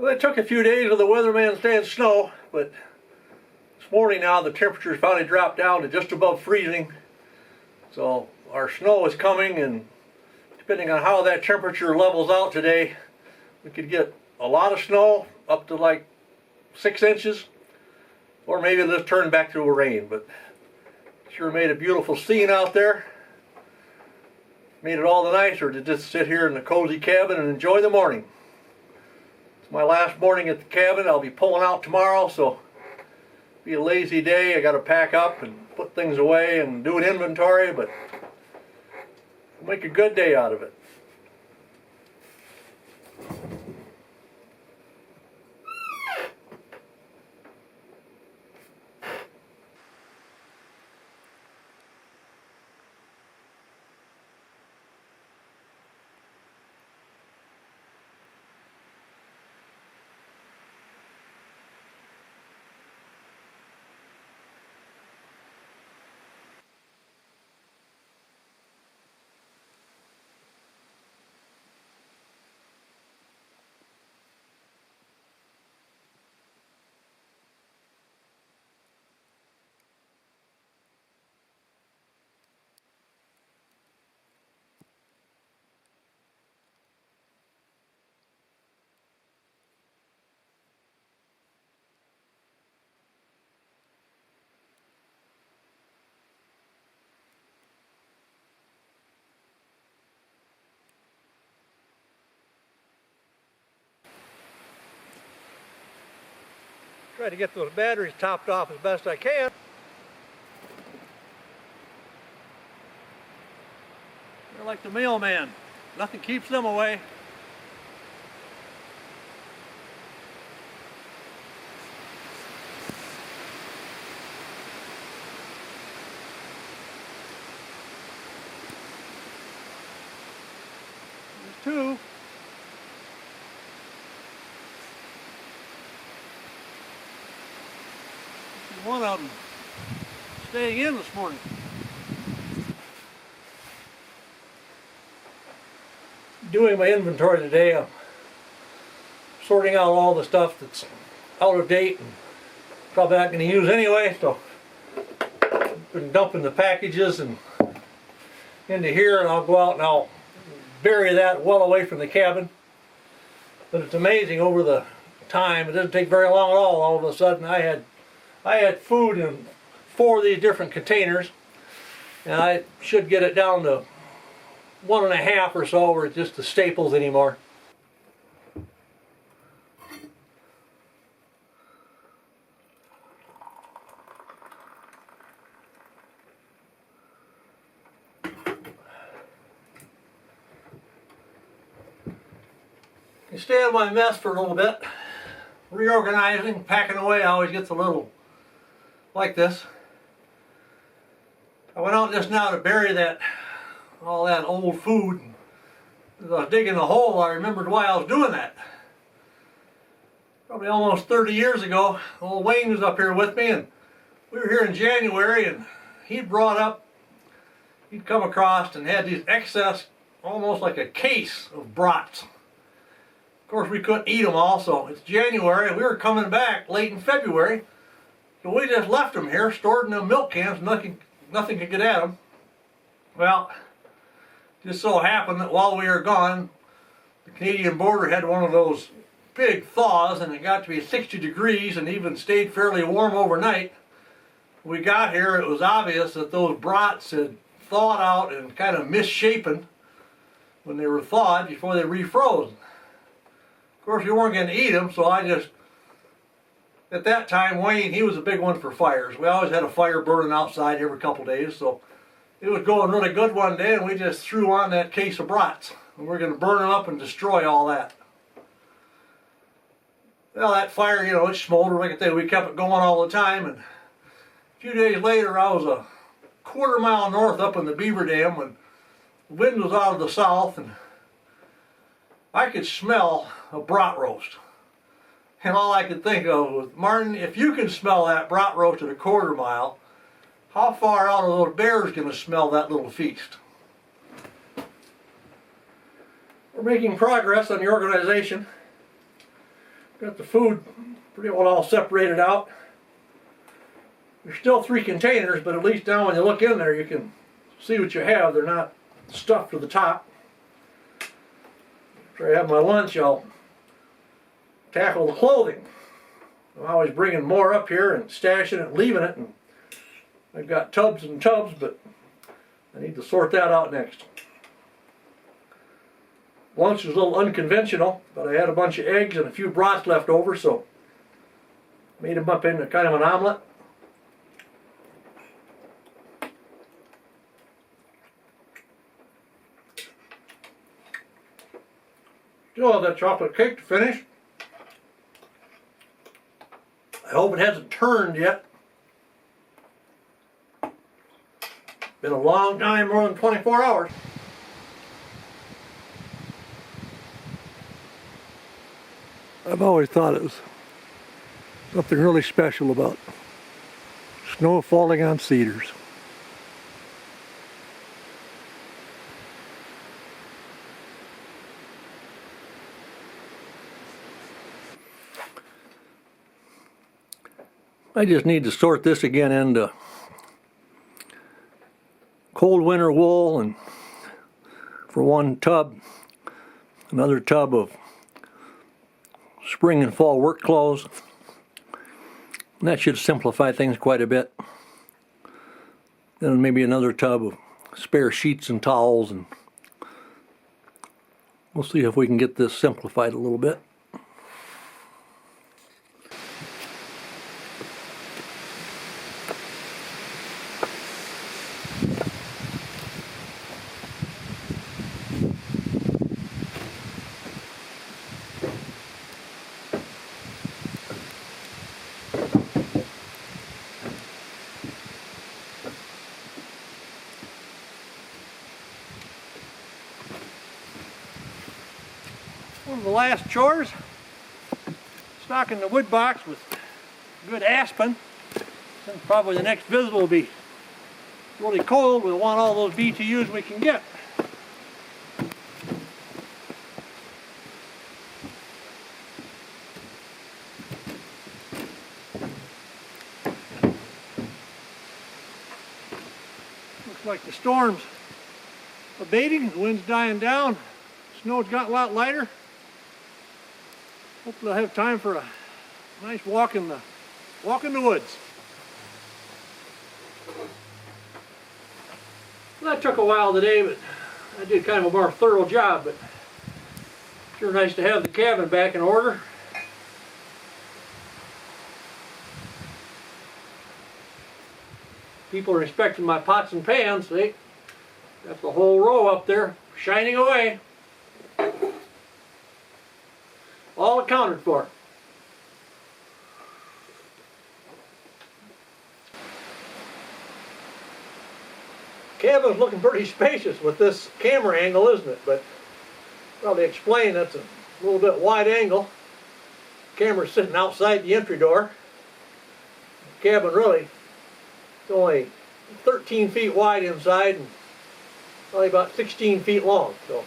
Well, it took a few days of the weatherman's day of snow, but this morning now the temperatures finally dropped down to just above freezing. So our snow is coming, and depending on how that temperature levels out today, we could get a lot of snow up to like 6 inches, or maybe it'll just turn back to a rain. But sure made a beautiful scene out there. Made it all the nicer to just sit here in the cozy cabin and enjoy the morning. It's my last morning at the cabin. I'll be pulling out tomorrow, so it'll be a lazy day. I got to pack up and put things away and do an inventory, but we'll make a good day out of it. Try to get those batteries topped off as best I can. They're like the mailman. Nothing keeps them away. There's two. One of them staying in this morning. Doing my inventory today, I'm sorting out all the stuff that's out of date and probably not going to use anyway, so I've been dumping the packages and into here, and I'll go out and I'll bury that well away from the cabin. But it's amazing, over the time, it doesn't take very long at all of a sudden I had food in 4 of these different containers, and I should get it down to 1.5 or so, where it's just the staples anymore. You stay out of my mess for a little bit. Reorganizing, packing away always gets a little like this. I went out just now to bury all that old food. As I was digging a hole, I remembered why I was doing that. Probably almost 30 years ago, old Wayne was up here with me, and we were here in January, and he'd come across and had these excess, almost like a case of brats. Of course, we couldn't eat them all, so it's January. We were coming back late in February. So we just left them here, stored in them milk cans. Nothing could get at them. Well, just so happened that while we were gone, the Canadian border had one of those big thaws, and it got to be 60 degrees and even stayed fairly warm overnight. When we got here, it was obvious that those brats had thawed out and kind of misshapen when they were thawed before they refroze. Of course, we weren't going to eat them, so at that time, Wayne, he was a big one for fires. We always had a fire burning outside every couple days, so it was going really good one day, and we just threw on that case of brats. And we're going to burn them up and destroy all that. Well, that fire, it smoldered. Like I say, we kept it going all the time, and a few days later, I was a quarter-mile north up in the beaver dam when the wind was out of the south, and I could smell a brat roast. And all I could think of was, Martin, if you can smell that brat roast at a quarter mile, how far out are those bears going to smell that little feast? We're making progress on the organization. Got the food pretty well all separated out. There's still 3 containers, but at least now when you look in there you can see what you have. They're not stuffed to the top. After I have my lunch, I'll tackle the clothing. I'm always bringing more up here and stashing it and leaving it. And I've got tubs and tubs, but I need to sort that out next. Lunch was a little unconventional, but I had a bunch of eggs and a few brats left over, so made them up into kind of an omelet. Still have that chocolate cake to finish. I hope it hasn't turned yet. Been a long time, more than 24 hours. I've always thought it was something really special about snow falling on cedars. I just need to sort this again into cold winter wool, and for one tub, another tub of spring and fall work clothes. And that should simplify things quite a bit. Then maybe another tub of spare sheets and towels, and we'll see if we can get this simplified a little bit. One of the last chores, stocking the wood box with good aspen. Since probably the next visit will be really cold, we'll want all those BTUs we can get. Looks like the storm's abating, the wind's dying down, snow's got a lot lighter. Hopefully I'll have time for a nice walk in the woods. Well, that took a while today, but I did kind of a more thorough job, but sure nice to have the cabin back in order. People are inspecting my pots and pans. They got the whole row up there shining away. All accounted for. Cabin's looking pretty spacious with this camera angle, isn't it? But probably explain that's a little bit wide angle. Camera's sitting outside the entry door. The cabin really is only 13 feet wide inside and probably about 16 feet long. So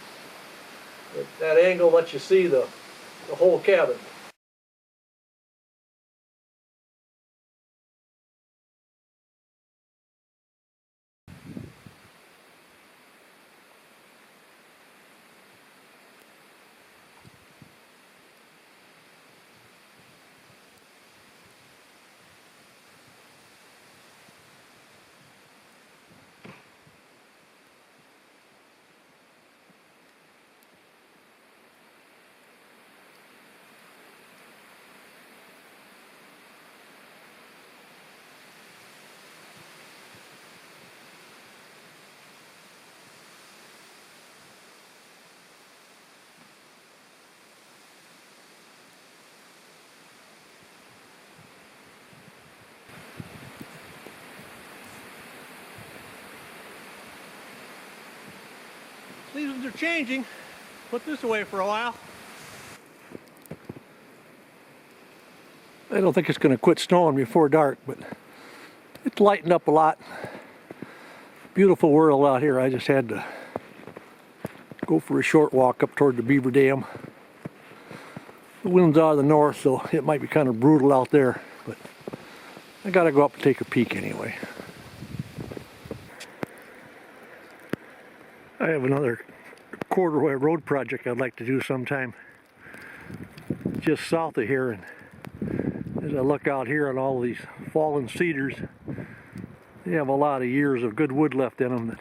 that angle lets you see the whole cabin. Seasons are changing. Put this away for a while. I don't think it's going to quit snowing before dark, but it's lightened up a lot. Beautiful world out here. I just had to go for a short walk up toward the beaver dam. The wind's out of the north, so it might be kind of brutal out there, but I gotta go up and take a peek anyway. I have another corduroy road project I'd like to do sometime just south of here, and as I look out here on all these fallen cedars, they have a lot of years of good wood left in them that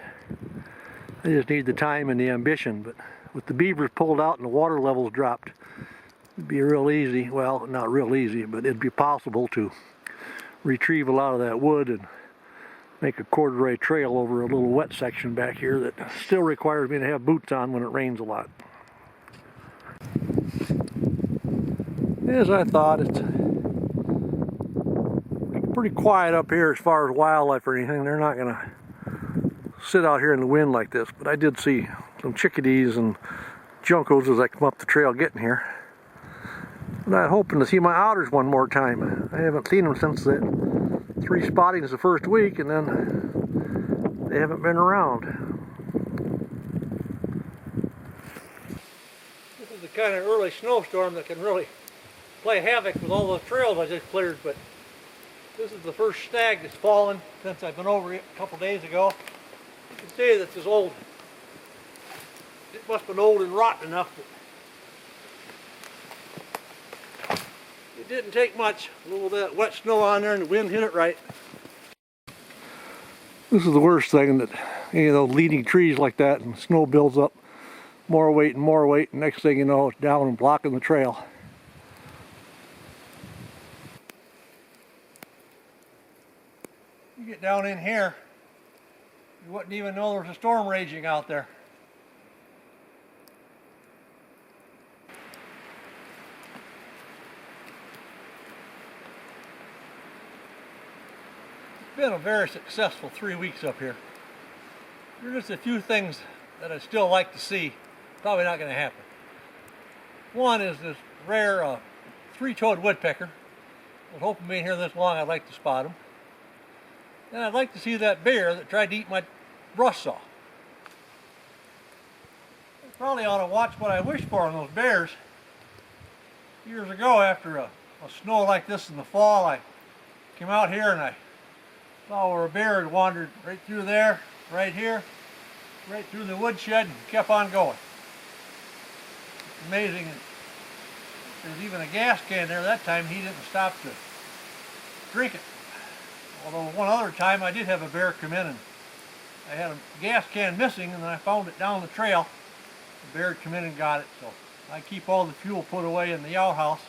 I just need the time and the ambition. But with the beavers pulled out and the water levels dropped, it'd be real easy, well, not real easy, but it'd be possible to retrieve a lot of that wood and make a corduroy trail over a little wet section back here that still requires me to have boots on when it rains a lot. As I thought, it's pretty quiet up here as far as wildlife or anything. They're not gonna sit out here in the wind like this, but I did see some chickadees and juncos as I come up the trail getting here. And I'm hoping to see my otters one more time. I haven't seen them since the 3 spottings the first week, and then they haven't been around. This is the kind of early snowstorm that can really play havoc with all those trails I just cleared, but this is the first snag that's fallen since I've been over it a couple days ago. You can see that this old, it must have been old and rotten enough that it didn't take much. A little bit of wet snow on there and the wind hit it right. This is the worst thing, that any of those leaning trees like that, and snow builds up more weight and more weight, and next thing you know it's down and blocking the trail. You get down in here, you wouldn't even know there was a storm raging out there. It's been a very successful 3 weeks up here. There's just a few things that I'd still like to see. Probably not going to happen. One is this rare 3-toed woodpecker. I was hoping being here this long I'd like to spot him. And I'd like to see that bear that tried to eat my brush saw. I probably ought to watch what I wish for on those bears. Years ago, after a snow like this in the fall, I came out here and I saw where a bear had wandered right through there, right here, right through the woodshed, and kept on going. It's amazing. There's even a gas can there that time. He didn't stop to drink it. Although one other time I did have a bear come in and I had a gas can missing, and then I found it down the trail. The bear had come in and got it, so I keep all the fuel put away in the outhouse.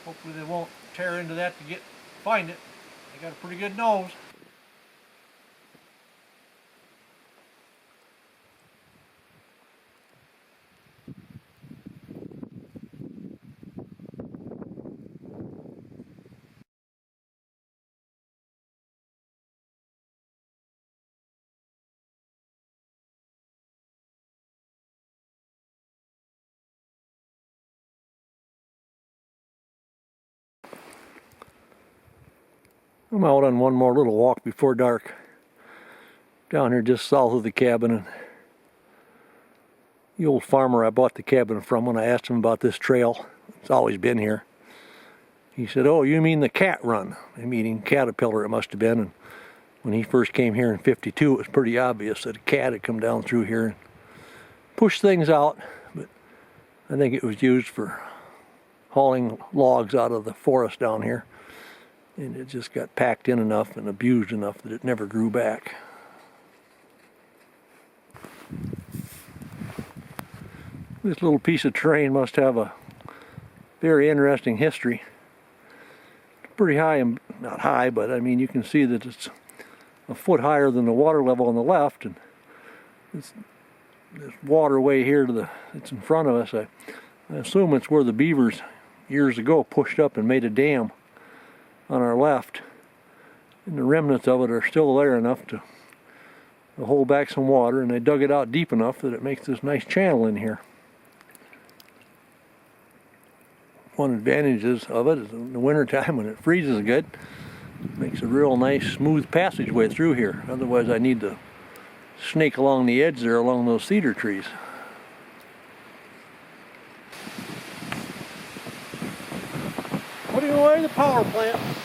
Hopefully they won't tear into that to find it. They got a pretty good nose. I'm out on one more little walk before dark, down here just south of the cabin, and the old farmer I bought the cabin from, when I asked him about this trail, it's always been here, he said, "Oh, you mean the cat run?" Meaning Caterpillar it must have been. And when he first came here in '52, it was pretty obvious that a cat had come down through here and pushed things out, but I think it was used for hauling logs out of the forest down here. And it just got packed in enough and abused enough that it never grew back. This little piece of terrain must have a very interesting history. Pretty high, and not high, but I mean you can see that it's a foot higher than the water level on the left, and this waterway here it's in front of us. I assume it's where the beavers years ago pushed up and made a dam on our left, and the remnants of it are still there enough to hold back some water, and they dug it out deep enough that it makes this nice channel in here. One advantage of it is in the wintertime when it freezes good, it makes a real nice smooth passageway through here. Otherwise I need to snake along the edge there along those cedar trees. putting away the power plant.